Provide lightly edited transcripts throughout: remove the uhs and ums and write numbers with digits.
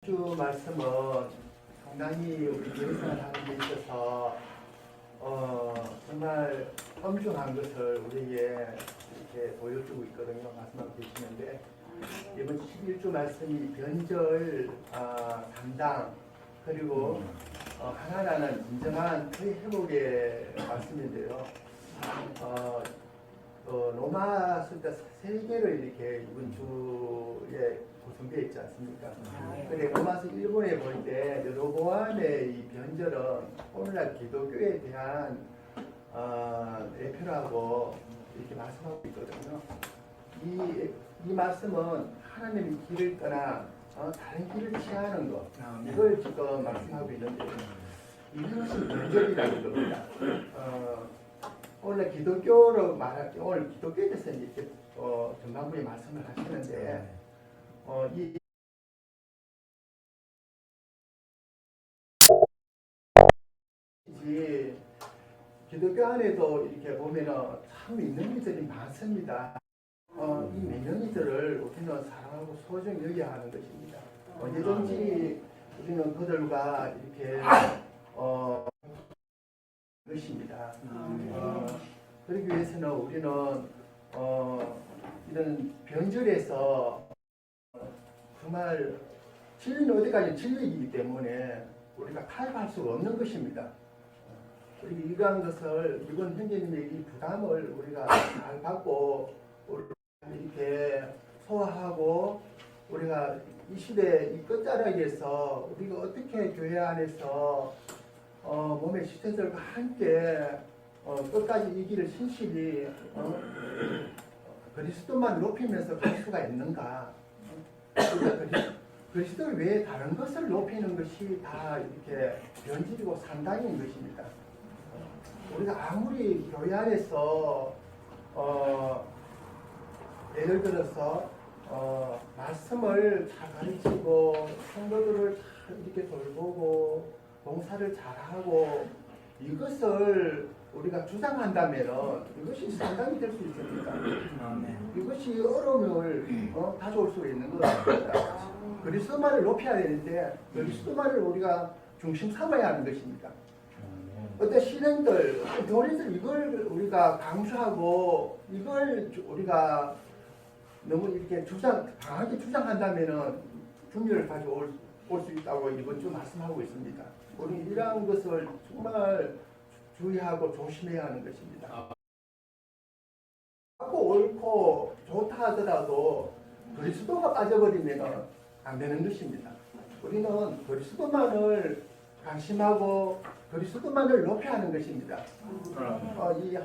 주 말씀은 상당히 우리 교회생활 하는 데 있어서 정말 엄중한 것을 우리에게 이렇게 보여주고 있거든요. 말씀하고 계시는데 이번 11주 말씀이 변절, 담당 그리고 하나라는 진정한 그 회복의 말씀인데요. 로마서가 세 개를 이렇게 이번 주에 구성되어 있지 않습니까? 근데 로마서 1권에 볼 때 여로보암의 이 변절은 오늘날 기독교에 대한 대표라고 이렇게 말씀하고 있거든요. 이 말씀은 하나님의 길을 떠나 다른 길을 취하는 것, 이걸 지금 말씀하고 있는데 이것이 변절이라는 겁니다. 오늘 기독교로 말할 때 오늘 기독교에 대해서 이렇게 전반부에 말씀을 하시는데 기독교 안에도 이렇게 보면은 참 있는 이들이 많습니다. 이 매너이들을 우리는 사랑하고 소중히 여겨야 하는 것입니다. 언제든지 우리는 그들과 이렇게 것입니다. 그러기 위해서는 우리는 이런 변절에서 정말 진리는 어디까지 진리이기 때문에 우리가 타협할 수가 없는 것입니다. 그리고 이러한 것을 이번 형제님의 이 부담을 우리가 잘 받고 이렇게 소화하고 우리가 이 시대 이 끝자락에서 우리가 어떻게 교회 안에서 몸의 지체들과 함께 끝까지 이 길을 신실히 그리스도만 높이면서 갈 수가 있는가? 그리스도를 외에 다른 것을 높이는 것이 다 이렇게 변질이고 산당인 것입니다. 우리가 아무리 교회 안에서 예를 들어서 말씀을 잘 가르치고 성도들을 잘 이렇게 돌보고 봉사를 잘하고 이것을 우리가 주장한다면 이것이 상당히 될 수 있습니다. 이것이 어려움을 가져올 수 있는 것 같습니다. 그리스도만을 높여야 되는데 그리스도만을 우리가 중심 삼아야 하는 것입니다. 어떤 신앙들, 교리들 이걸 우리가 강조하고 이걸 우리가 너무 이렇게 강하게 주장한다면은 분열을 가져올 수 있다고 이번 주 말씀하고 있습니다. 우리 이러한 것을 정말 주의하고 조심해야 하는 것입니다. 옳고 좋다 하더라도 그리스도가 빠져버리면 안 되는 것입니다. 우리는 그리스도만을 강심하고 그리스도만을 높여야 하는 것입니다. 이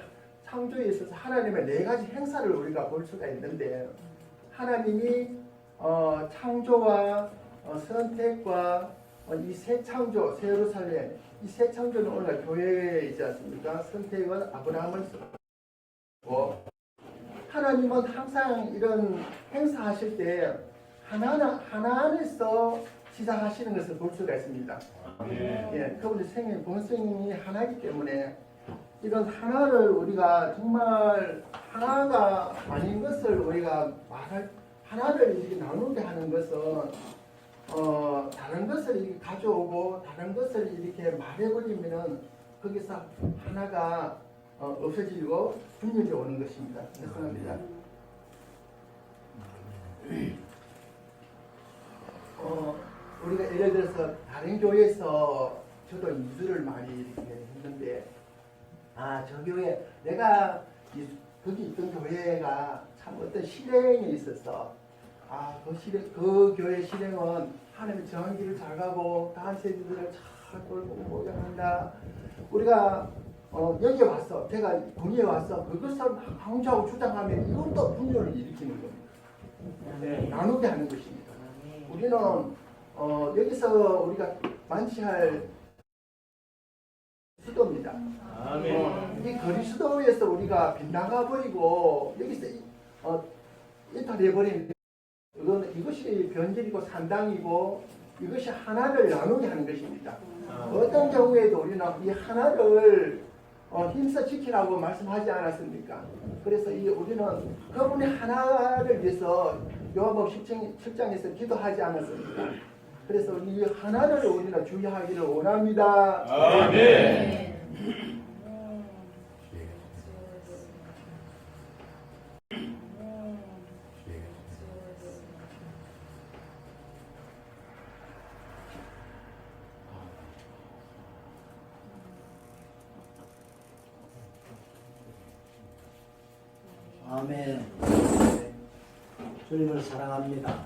창조에 있어서 하나님의 네 가지 행사를 우리가 볼 수가 있는데 하나님이 창조와 선택과 이 새 창조, 새 예루살렘, 이 새 창조는 오늘 교회이지 않습니까? 선택은 아브라함을 쓰고 하나님은 항상 이런 행사하실 때 하나 안에서 시작하시는 것을 볼 수가 있습니다. 예, 그분의 생의 본성이 하나이기 때문에 이런 하나를 우리가 정말 하나가 아닌 것을 우리가 하나를 이렇게 나누게 하는 것은 다른 것을 이렇게 가져오고 다른 것을 이렇게 말해버리면은 거기서 하나가 없어지고 분열이 오는 것입니다. 죄송합니다. 우리가 예를 들어서 다른 교회에서 저도 이주를 많이 이렇게 했는데 저 교회 내가 거기 있던 교회가 참 어떤 실행이 있었어. 그 교회 실행은 하나님의 정한 길을 잘 가고 다한 세대들을 잘 돌보고 모양한다. 우리가 여기에 왔어. 내가 군위에 왔어. 그것을 강조하고 주장하면 이것도 분열을 일으키는 겁니다. 나누게 하는 것입니다. 우리는 여기서 우리가 만취할 수도입니다. 이 그리스도에서 우리가 빗나가 버리고 여기서 이탈해 버리는 이것이 변질이고 산당이고 이것이 하나를 나누게 하는 것입니다. 어떤 경우에도 우리는 이 하나를 힘써 지키라고 말씀하지 않았습니까? 그래서 우리는 그분의 하나를 위해서 요한복음 10장에서 기도하지 않았습니까? 그래서 이 하나를 우리가 주의하기를 원합니다. 아멘. 아멘. 주님을 사랑합니다.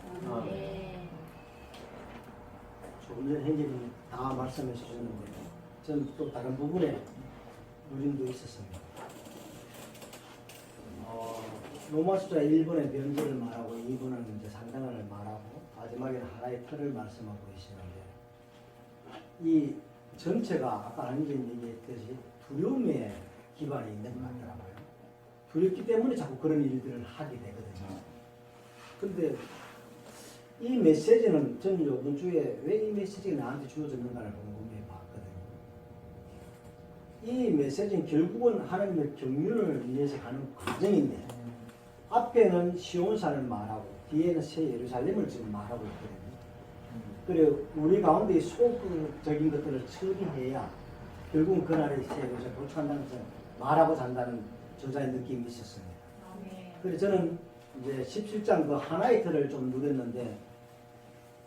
조금 전 행진이 다 말씀해 주셨는데 저는 또 다른 부분에 누림도 있었습니다. 로마 숫자 1번에 변절을 말하고 2번은 이제 상당을 말하고 마지막에는 하나의 틀을 말씀하고 계시는데 이 전체가 아까 행진 얘기했듯이 두려움에 기반이 있는 것 같더라고요. 두렵기 때문에 자꾸 그런 일들을 하게 되거든요. 근데 이 메시지는 저는 이번 주에 왜 이 메시지가 나한테 주어졌는가를 궁금해 봤거든요. 이 메시지는 결국은 하나님의 경륜을 위해서 가는 과정인데 앞에는 시온산을 말하고 뒤에는 새 예루살렘을 지금 말하고 있거든요. 그리고 우리 가운데 소극적인 것들을 처리해야 결국은 그날의 새 예루살렘에 도착한다는 것을 말하고 잔다는 저자의 느낌이 있었습니다. 그래서 저는 이제 17장 그 하나의 틀을 좀 누렸는데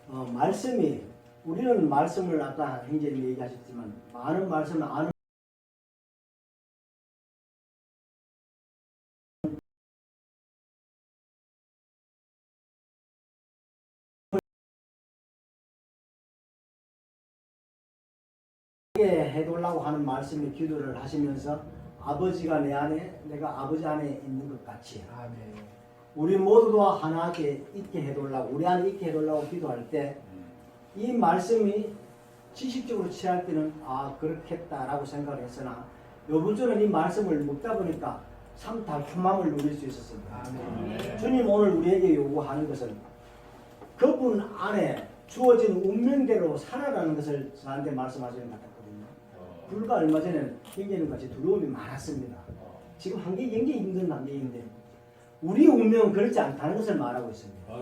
말씀이 우리는 말씀을 아까 행제님 얘기하셨지만 많은 말씀을 아는 해달라고 하는 말씀의 기도를 하시면서 아버지가 내 안에 내가 아버지 안에 있는 것 같이 아멘. 우리 모두도 하나께 있게 해달라고 우리 안에 있게 해달라고 기도할 때 이 말씀이 지식적으로 취할 때는 아 그렇겠다라고 생각을 했으나 요번 주는 이 말씀을 묵다 보니까 참 달콤함을 누릴 수 있었습니다. 아멘. 주님 오늘 우리에게 요구하는 것은 그분 안에 주어진 운명대로 살아라는 것을 저한테 말씀하시는 것 같거든요. 불과 얼마 전에 굉장히 같이 두려움이 많았습니다. 지금 굉장히 힘든 환경인데 우리 운명은 그렇지 않다는 것을 말하고 있습니다.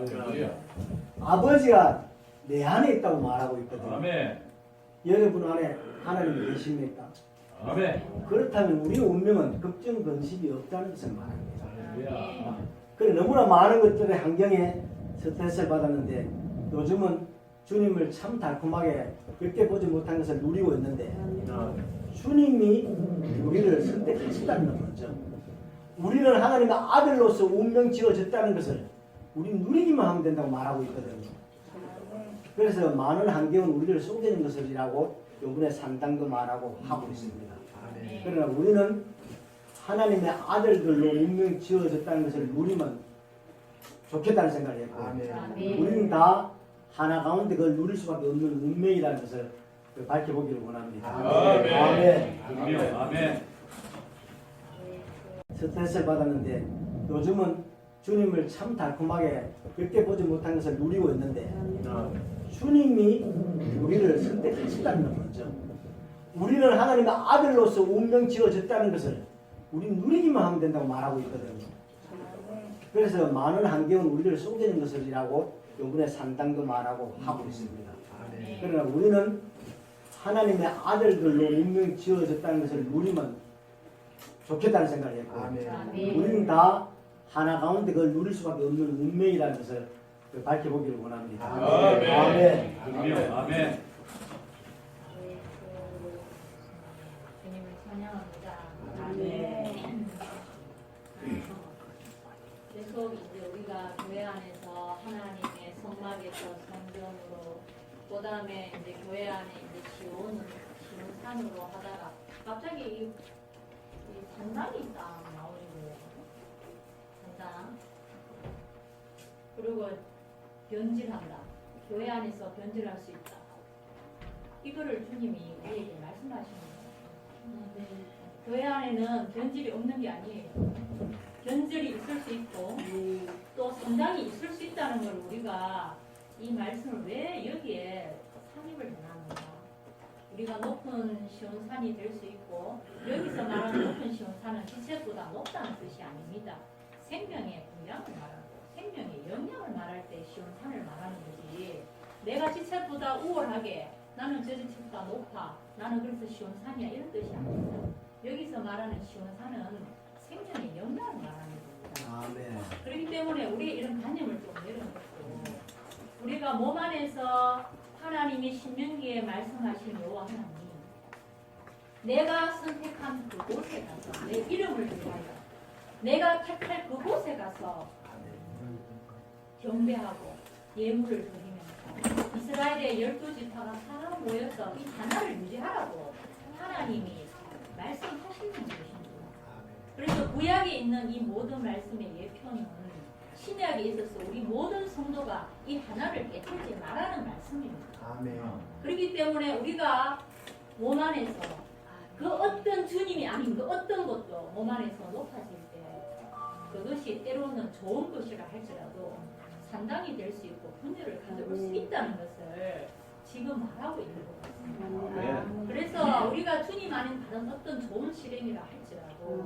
아버지가 내 안에 있다고 말하고 있거든요. 아멘. 여러분 안에 하나님이 계십니까? 아멘. 그렇다면 우리 운명은 걱정 근심이 없다는 것을 말합니다. 할렐루야. 그래 너무나 많은 것들의 환경에 스트레스를 받았는데 요즘은 주님을 참 달콤하게 그렇게 보지 못한 것을 누리고 있는데 주님이 우리를 선택하신다는 거죠. 우리는 하나님의 아들로서 운명 지어졌다는 것을 우리 누리기만 하면 된다고 말하고 있거든요. 그래서 많은 환경은 우리를 속이는 것이라고 요번에 산당도 말하고 하고 있습니다. 그러나 우리는 하나님의 아들들로 운명 지어졌다는 것을 누리면 좋겠다는 생각을 했고 우리는 다 하나 가운데 그걸 누릴 수밖에 없는 운명이라는 것을 밝혀보기를 원합니다. 아멘. 아멘. 스트레스를 받았는데 요즘은 주님을 참 달콤하게 그렇게 보지 못한 것을 누리고 있는데 주님이 우리를 선택하신다는 거죠. 우리는 하나님의 아들로서 운명 지어졌다는 것을 우리 누리기만 하면 된다고 말하고 있거든요. 그래서 많은 환경은 우리를 속이는 것이라고 요번에 산당도 말하고 하고 있습니다. 그러나 우리는 하나님의 아들들로 운명 지어졌다는 것을 누리면 좋겠다는 생각을 했고 우리는 다 하나 가운데 그걸 누릴 수밖에 없는 운명이라는 것을 밝혀보기를 원합니다. 아멘. 아멘. 주님을 찬양합니다. 아멘. 계속 이제 우리가 교회 안에서 하나님의 성막에서 성전으로, 그 다음에 이제 교회 안에 이제 시온산으로 하다가 갑자기 이 산당이 딱 나오는 거예요. 산당. 그리고 변질한다. 교회 안에서 변질할 수 있다. 이거를 주님이 우리에게 말씀하시는 거예요. 교회 안에는 변질이 없는 게 아니에요. 변질이 있을 수 있고 또 성장이 있을 수 있다는 걸 우리가 이 말씀을 왜 여기에 삽입을 해놨는가. 우리가 높은 시온산이 될 수 있고 여기서 말하는 높은 시온산은 지체보다 높다는 뜻이 아닙니다. 생명의 분량을 말하고 생명의 영향을 말할 때 시온산을 말하는 거지 내가 지체보다 우월하게 나는 저 지체보다 높아. 나는 그래서 시원산이야. 이런 뜻이 아닙니다. 여기서 말하는 시원산은 생명의 영향을 말하는 겁니다. 아멘. 그렇기 때문에 우리 이런 관념을 좀 내려놓고 우리가 몸 안에서 하나님이 신명기에 말씀하신 여호와 하나님 내가 선택한 그곳에 가서 내 이름을 위하여 내가 택할 그곳에 가서 경배하고 예물을 드리면서 이스라엘의 12지파가 사람 모여서 이 하나를 유지하라고 하나님이 말씀하시는 것입니다. 그래서 구약에 있는 이 모든 말씀의 예표는 신약에 있어서 우리 모든 성도가 이 하나를 깨뜨리지 말라는 말씀입니다. 아멘. 그렇기 때문에 우리가 몸 안에서 그 어떤 주님이 아닌 그 어떤 것도 몸 안에서 높아질 때 그것이 때로는 좋은 것이라 할지라도 산당이 될 수 있고 분열을 가져올 수 있다는 것을 지금 말하고 있는 것 같습니다. 그래서 우리가 주님 안에 받은 어떤 좋은 실행이라 할지라도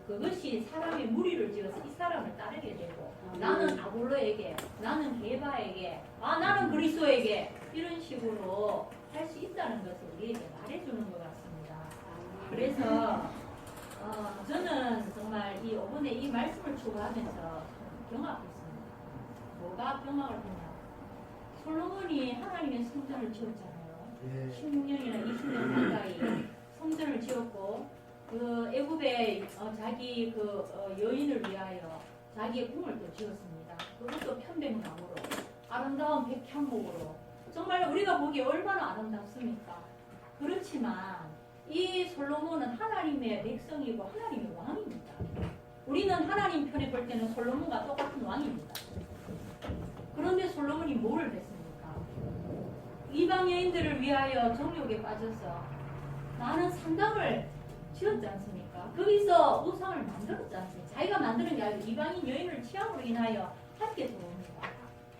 그것이 사람의 무리를 지어서 이 사람을 따르게 되고 나는 아볼로에게 나는 게바에게 나는 그리스도에게 이런 식으로 할 수 있다는 것을 우리에게 말해주는 것 같습니다. 그래서 저는 정말 이 5분의 이 말씀을 추구하면서 경악했습니다. 뭐가 경악을 했냐? 솔로몬이 하나님의 성전을 지었잖아요. 예. 16년이나 20년 가까이 성전을 지었고 그 애굽의 자기 여인을 위하여 자기의 궁을 또 지었습니다. 그것도 편백나무로 아름다운 백향목으로 정말 우리가 보기에 얼마나 아름답습니까? 그렇지만 이 솔로몬은 하나님의 백성이고 하나님의 왕입니다. 우리는 하나님 편에 볼 때는 솔로몬과 똑같은 왕입니다. 그런데 솔로몬이 뭐를 했습니까? 이방 여인들을 위하여 정욕에 빠져서 많은 산당을 지었지 않습니까? 거기서 우상을 만들었지 않습니까? 자기가 만드는 게 아니고 이방인 여인을 취함으로 인하여 함께 들어옵니다.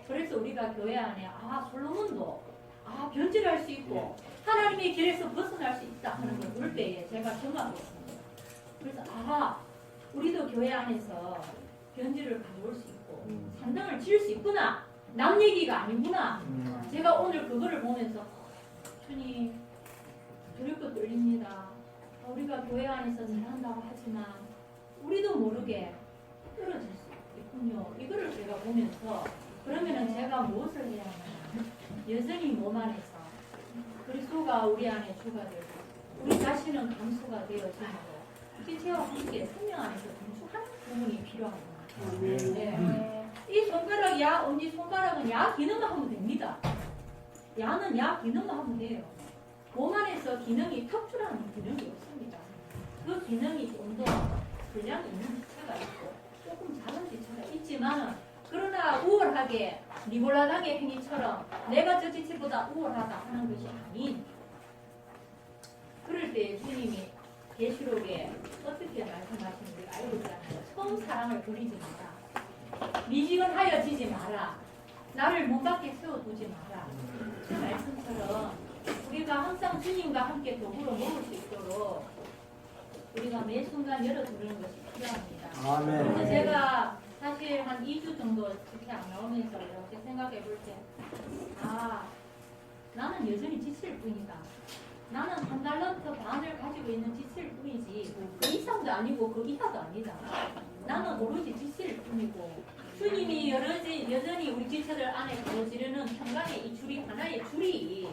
그래서 우리가 교회 안에 솔로몬도 변질할 수 있고 하나님의 길에서 벗어날 수 있다 하는 걸 볼 때에 제가 경험했습니다. 그래서 우리도 교회 안에서 변질을 가져올 수 있고 산당을 지을 수 있구나. 남 얘기가 아니구나. 제가 오늘 그거를 보면서 주님 두렵고 떨립니다. 우리가 교회 안에서 잘한다고 하지만 우리도 모르게 떨어질 수 있군요. 이거를 제가 보면서 그러면은 제가 무엇을 해야 하나? 여전히 몸 안에서 그리스도가 우리 안에 주가 되고 우리 자신은 감수가 되어지므로 지체와 함께 생명 안에서 동축하는 부분이 필요합니다. 네. 이 손가락 엄지 손가락은 야 기능만 하면 됩니다. 야는 야 기능만 하면 돼요. 몸 안에서 기능이 턱주라는 기능이 없습니다. 그 기능이 좀 더 분량이 있는 지체가 있고 조금 작은 지체가 있지만 그러나 우월하게 니골라당의 행위처럼 내가 저 지체보다 우월하다 하는 것이 아닌 그럴 때 주님이 계시록에 어떻게 말씀하시는지 알고 있잖아요. 처음 사랑을 버리지 마라. 미지근하여지지 마라. 나를 문 밖에 세워두지 마라. 그 말씀처럼 우리가 항상 주님과 함께 더불어 먹을 수 있도록 우리가 매 순간 열어두는 것이 필요합니다. 아멘. 그래서 제가 사실 한 2주 정도 집회 안 나오면서 이렇게 생각해 볼 때 나는 여전히 지칠 뿐이다. 나는 한 달란트 반을 가지고 있는 지칠 뿐이지 그 이상도 아니고 그 이하도 아니다. 나는 오로지 지칠 뿐이고 주님이 여전히 우리 지체들 안에 가로지르는 평강의 이 줄이 하나의 줄이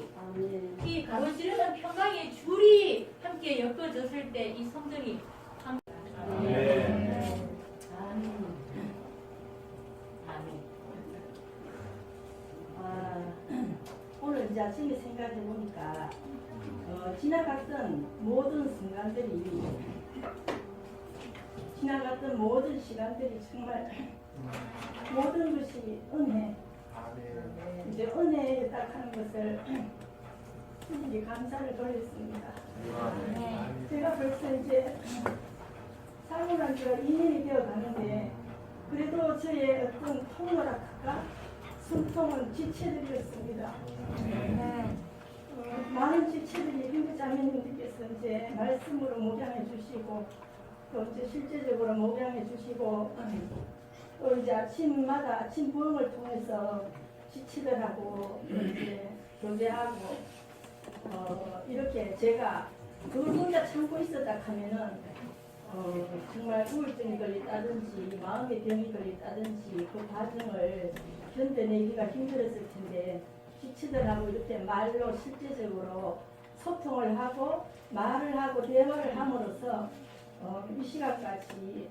이 가로지르는 평강의 줄이 함께 엮어졌을 때 이 성전이 오늘 이제 아침에 생각해 보니까 지나갔던 모든 순간들이 지나갔던 모든 시간들이 정말 모든 것이 은혜 아멘. 이제 은혜에 딱 하는 것을 이제 감사를 돌렸습니다. 제가 벌써 이제 살고 난 지가 2년이 되어 가는데 그래도 저의 어떤 통로랄까 숨통은 지체들이었습니다. 많은 지체들이 형제자매님들께서 이제 말씀으로 목양해 주시고 또 이제 실제적으로 목양해 주시고 또 이제 아침마다 아침 부흥을 통해서 지치들하고 이제 교제하고 이렇게 제가 그걸 혼자 참고 있었다 하면은 정말 우울증이 걸렸다든지 마음의 병이 걸렸다든지 그 과정을 견뎌내기가 힘들었을 텐데 지치들하고 이렇게 말로 실제적으로 소통을 하고 말을 하고 대화를 함으로써 이 시간까지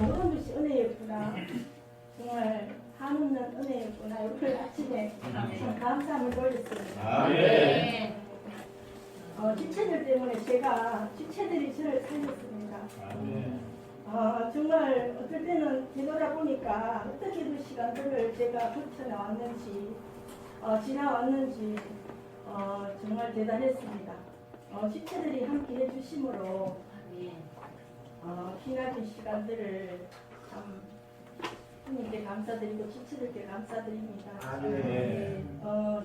모든 것이 은혜였구나. 정말 한없는 은혜였구나. 오늘 아침에 참 감사함을 돌렸습니다. 아멘. 지체들 때문에 제가 지체들이 저를 살렸습니다. 아멘. 정말 어떨 때는 뒤돌아보니까 어떻게 그 시간들을 제가 버텨나왔는지 지나왔는지 정말 대단했습니다. 지체들이 함께 해주심으로 기나긴 시간들을 참 하나님께 감사드리고 지체들께 감사드립니다. 아멘.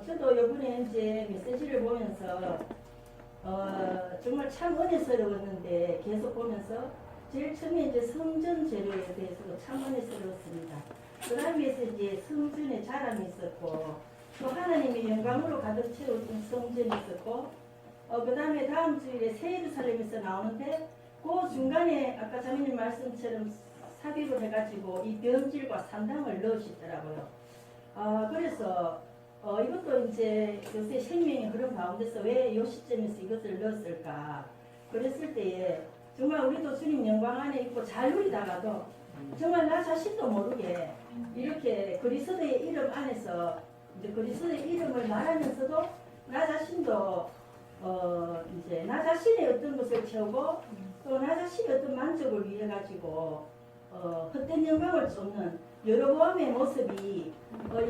저도 이번에 이제 메시지를 보면서 정말 참 은혜스러웠는데 계속 보면서 제일 처음에 이제 성전 재료에 대해서도 참 은혜스러웠습니다. 그 다음에서 이제 성전의 자랑이 있었고 또 하나님의 영광으로 가득 채워진 성전이 있었고 그 다음에 다음 주일에 새 예루살렘에서 나오는데 그 중간에 아까 자매님 말씀처럼 삽입을 해가지고 이 변질과 산당을 넣으시더라고요. 그래서 이것도 이제 요새 생명의 흐름 가운데서 왜 이 시점에서 이것을 넣었을까 그랬을 때에 정말 우리도 주님 영광 안에 있고 잘 누리다가도 정말 나 자신도 모르게 이렇게 그리스도의 이름 안에서 이제 그리스도의 이름을 말하면서도 나 자신도 이제 나 자신의 어떤 것을 채우고 또 나 자신의 어떤 만족을 위해 가지고 헛된 영광을 쫓는 여로보암의 모습이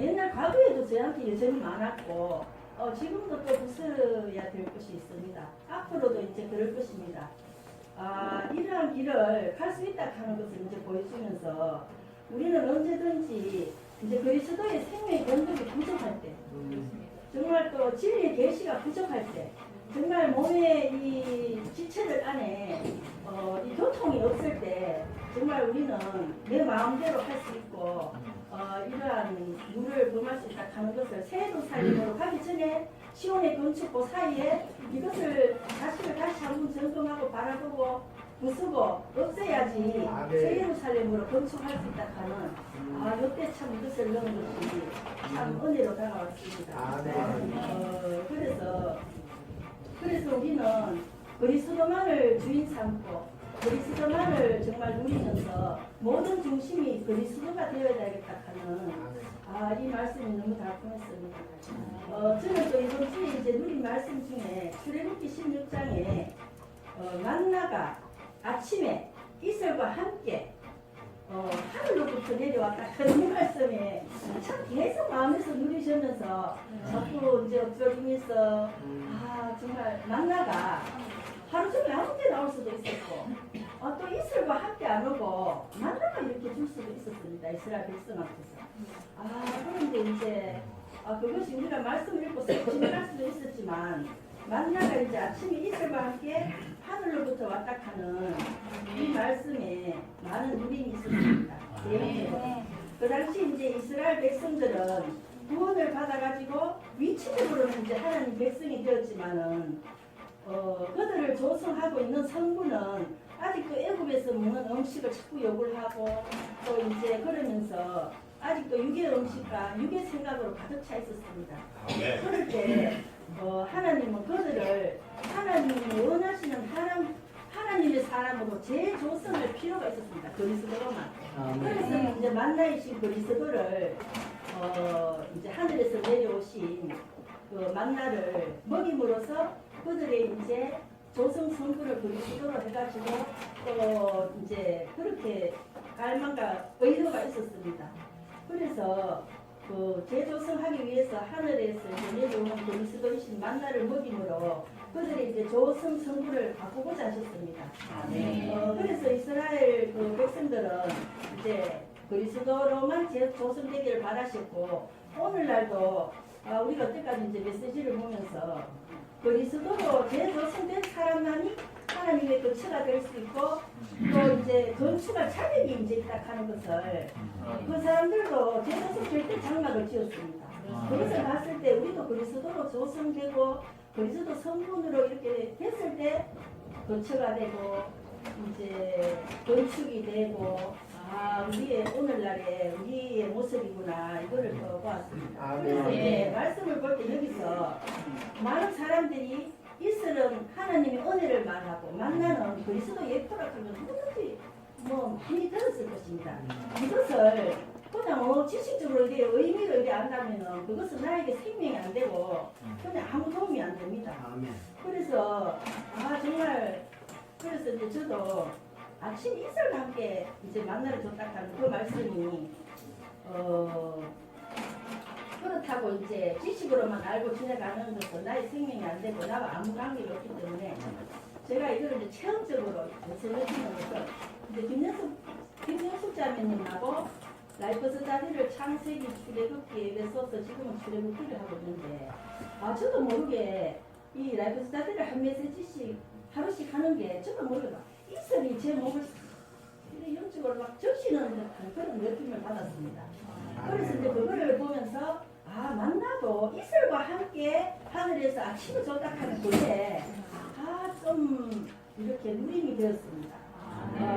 옛날 과거에도 저한테 여전히 많았고 지금도 또 부숴야 될 것이 있습니다. 앞으로도 이제 그럴 것입니다. 이러한 길을 갈 수 있다 하는 것을 이제 보여주면서 우리는 언제든지 이제 그리스도의 생명의 건급이 부족할 때 정말 또 진리의 계시가 부족할 때 정말 몸의 이 지체들 안에 이 교통이 없을 때 정말 우리는 내 마음대로 할 수 있고 이러한 물을 범할 수 있다 하는 것을 새 예루살렘으로 가기 전에 시온의 건축고 사이에 이것을 자신을 다시 한번 점검하고 바라보고 부수고 없애야지 새 예루살렘으로 건축할 수 있다 하는 이때 참 이것을 넣은 것이 참 은혜로 다가왔습니다. 그래서 우리는 그리스도만을 주인 삼고 그리스도만을 정말 누리면서 모든 중심이 그리스도가 되어야 되겠다 하는 이 말씀이 너무 달콤했습니다. 저는 또 이번 주에 이제 누린 말씀 중에 출애굽기 16장에 만나가 아침에 이슬과 함께 하늘로부터 내려왔다 그런 말씀에 참 계속 마음에서 누리시면서 자꾸 이제 엎드리면서 정말 만나가 하루 종일 아무 때 나올 수도 있었고 또 이슬과 함께 안 오고 만나가 이렇게 줄 수도 있었습니다. 이스라엘 백성 앞에서. 그런데 이제 그것이 우리가 말씀을 읽고 지나갈 수도 있었지만 만나가 이제 아침에 이슬과 함께 하늘로부터 왔다 하는 이 말씀에 많은 누림이 있었습니다. 그 당시 이제 이스라엘 백성들은 구원을 받아가지고 위치적으로는 이제 하나님 백성이 되었지만은 그들을 조성하고 있는 성부는 아직도 애굽에서 먹는 음식을 자꾸 욕을 하고 또 이제 그러면서 아직도 육의 음식과 육의 생각으로 가득 차 있었습니다. 그럴 때 하나님은 그들을 하나님이 원하시는 하나님의 사람으로 재조성할 필요가 있었습니다. 그리스도로만. 그래서 이제 만나이신 그리스도를 이제 하늘에서 내려오신 그 만나를 먹임으로써 그들의 이제 조성 성부를 그리스도로 해가지고 또 이제 그렇게 갈망과 의도가 있었습니다. 그래서 그 재조성하기 위해서 하늘에서 이제 내려오는 그리스도이신 만나를 먹임으로 그들이 이제 조성 성부를 바꾸고자 하셨습니다. 그래서 이스라엘 그 백성들은 이제 그리스도로만 재조성되기를 바라셨고 오늘날도 우리가 어때까지 이제 메시지를 보면서 그리스도로 재조성된 사람만이 하나님의 거처가 될 수 있고 또 이제 건축할 자격이 이제 있다 하는 것을 그 사람들도 제사장 절대 장막을 지었습니다. 그것을 봤을 때 우리도 그리스도로 조성되고 그리스도 성분으로 이렇게 됐을 때 거처가 되고 이제 건축이 되고 아 우리의 오늘날의 우리의 모습이구나 이거를 보았습니다. 그래서 이제 말씀을 볼 때 여기서 많은 사람들이 이슬은 하나님의 은혜를 말하고 만나는 그리스도 예표라 하면 누구든지 뭐 많이 들었을 것입니다. 이것을 그냥 지식적으로 이게 의미를 이렇게 안다면은 그것은 나에게 생명이 안 되고 그냥 아무 도움이 안 됩니다. 아멘. 그래서 아 정말 그래서 이제 저도 아침 이슬과 함께 이제 만나를 줬다는 그 말씀이 그렇다고 이제 지식으로만 알고 지내가는 것은 나의 생명이 안 되고 나와 아무 관계가 없기 때문에 제가 이걸 이제 체험적으로 전해주는 것은 이제 김영숙 자매님하고 라이프 스타디를 창세기 출애굽기에 서 지금은 출애굽기를 하고 있는데 아 저도 모르게 이 라이프 스타디를 한 메시지씩 하루씩 하는 게 저도 모르게 막 이슬이 제 몸을 영적으로 막 적시는 듯한 그런 느낌을 받았습니다. 그래서 이제 그거를 보면서 아 만나도 이슬과 함께 하늘에서 아침을 줬다하는 그게 아좀 이렇게 누림이 되었습니다.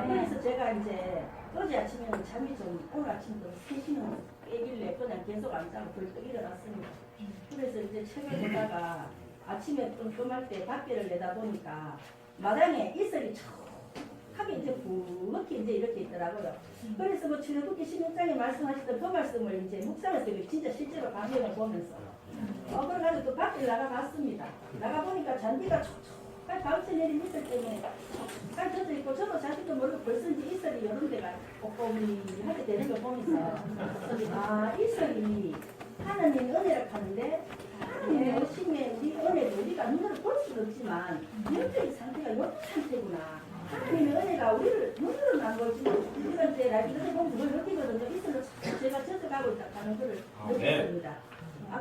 그래서 제가 이제 어제 아침에는 잠이 좀 오늘 아침도 3시는 깨길래 그냥 계속 안 자고 벌떡 일어났습니다. 그래서 이제 책을 보다가 아침에 끔끔할 때 밖에를 내다보니까 마당에 이슬이 촉하게 이제 부엌에 이제 이렇게 있더라고요. 그래서 뭐 출애굽기 16장에 말씀하셨던 그 말씀을 이제 묵상해서 진짜 실제로 감명을 보면서 그래가지고 또 밖에 나가봤습니다. 나가보니까 잔디가 촉촉하게 밤새 내린 이슬 때문에 촉촉하게 젖어 있고 저도 자식도 모르고 벌써 이제 이슬이 이런 데가 꼼꼼하게 되는 걸 보면서 아 이슬이 하나님 은혜를 하는데 하나님의 오심에 우리 은혜를 우리가 눈으로 볼 수는 없지만 영적인 상태가 이런 상태구나. 하나님의 은혜가 우리를 눈으로는 안 보이지만 우리가 이제 라이브를 보면 그걸 느끼거든요. 이슬로 제가 젖어가고 있다 하는 것을 느꼈습니다.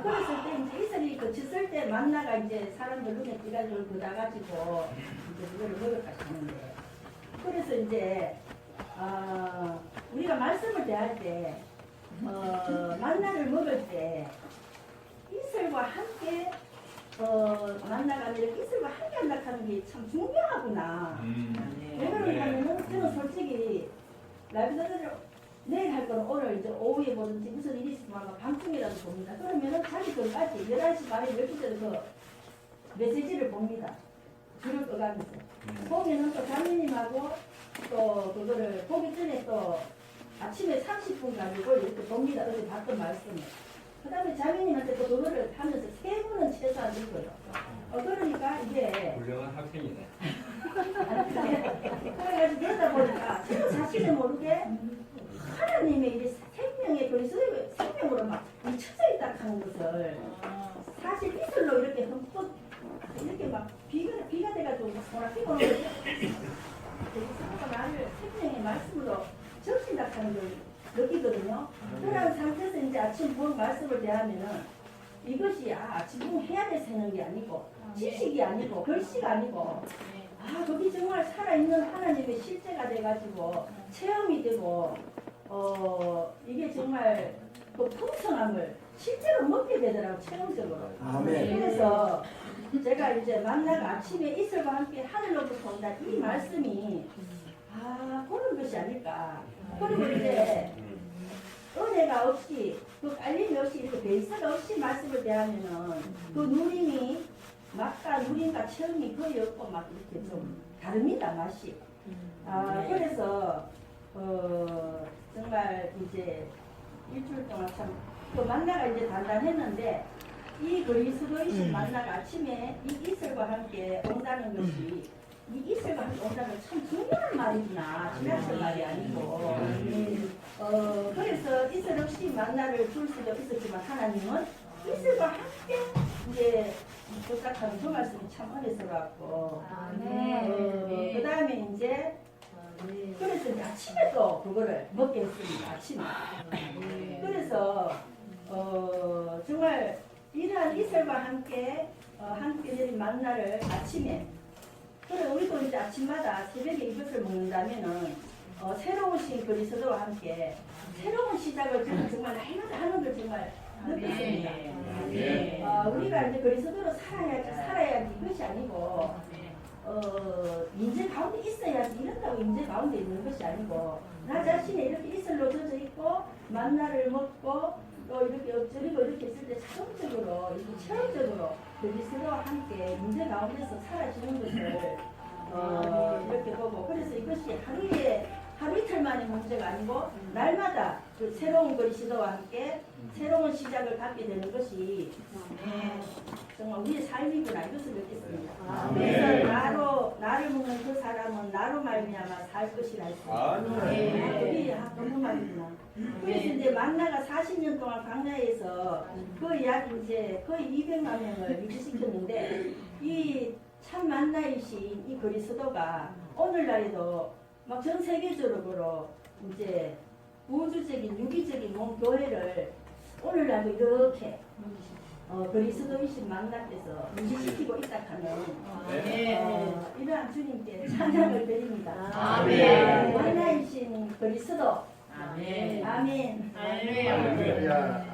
그랬을 때 이제 이슬이 그쳤을 때 만나가 이제 사람들 눈에 띄가 좀 걷어가지고 이제 그거를 먹을까 싶는데 그래서 이제 우리가 말씀을 대할 때 만나를 먹을 때 이슬과 함께 만나가 아니라 이슬과 함께 한다 하는 게 참 중요하구나. 왜 그러냐 하면은 저는 솔직히 라이브들을 내일 할 거는 오늘 이제 오후에 보든지 무슨 일이 있으면 아마 밤중이라도 봅니다. 그러면은 자기 전까지 11시 반에 12시에 그 메시지를 봅니다. 줄을 꺼가면서. 보면은 또 장모님하고 또 그거를 보기 전에 또 아침에 30분 가지고 이렇게 봅니다. 어제 봤던 말씀을. 그 다음에 자매님한테 또 그거를 하면서 3분은 최소한 읽어요. 그러니까 이게 훌륭한 학생이네. 그래가지고 그러다 보니까 저도 자신을 모르게 하나님의 이제 생명의 그리스도의 생명으로 막 미쳐져 있다 하는 것을 사실 이슬로 이렇게 흠뻑 이렇게 막 비가 돼가지고 소라피고 오는 거죠. 그리스도가 나를 생명의 말씀으로 적신다 하는 걸 느끼거든요. 그런 상태에서 이제 아침 본 말씀을 대하면은 이것이 지금 해야 돼서 하는 게 아니고 지식이 아니고 글씨가 아니고 거기 정말 살아있는 하나님의 실제가 돼가지고 체험이 되고 이게 정말 그 풍성함을 실제로 먹게 되더라고 체험적으로. 아멘. 그래서 제가 이제 만나가 아침에 이슬과 함께 하늘로부터 온다 이 말씀이 그런 것이 아닐까. 그리고 이제 은혜가 없이 그 깔림이 없이 이렇게 베이스가 없이 말씀을 대하면은 그 누림이 맛과 누림과 체험이 거의 없고 막 이렇게 좀 다릅니다 맛이. 그래서 정말 이제 일주일 동안 참 그 만나가 이제 단단했는데 이 그리스도이신 만나가 아침에 이 이슬과 함께 온다는 것이 이 이슬과 함께 온다는 건 참 중요한 말이구나. 지나칠 말이 아니고. 그래서 이슬 없이 만나를 줄 수도 있었지만 하나님은 이슬과 함께 이제 도착하는 그 말씀이 참 은혜스러웠고. 그 다음에 이제 그래서 이제 아침에 또 그거를 먹게 했습니다. 아침에. 그래서 정말 이러한 이슬과 함께 함께 내린 만나를 아침에 그래 우리도 이제 아침마다 새벽에 이것을 먹는다면은 새로운 신 그리스도와 함께 새로운 시작을 저는 정말 날마다 하는 걸 정말 느꼈습니다. 우리가 이제 그리스도로 살아야지 이것이 아니고 인재 가운데 있어야지 이런다고 인재 가운데 있는 것이 아니고 나 자신이 이렇게 이슬로 젖어 있고 만나를 먹고 또 이렇게 엎드리고 이렇게 있을 때 자동적으로 이렇게 체험적으로 그리스도와 함께 인재 가운데서 사라지는 것을 이렇게 보고 그래서 이것이 하루 이틀 만의 문제가 아니고 날마다 그 새로운 그리스도와 함께 새로운 시작을 갖게 되는 것이 정말 우리의 삶이구나 이것을 느꼈습니다. 그래서 나를 먹는 그 사람은 나로 말미암아 살 것이라 했습니다. 그게 너무 말이구나. 그래서 이제 만나가 40년 동안 광야에서 그 약 이제 거의 200만 명을 유지시켰는데 이 참 만나이신 이 그리스도가 오늘날에도 막 전 세계적으로 이제 우주적인 유기적인 교회를 오늘날도 이렇게 그리스도이신 만나께서 유지시키고 있다 하는 이러한 주님께 찬양을 드립니다. 만나이신 그리스도. 아멘. 할렐루야.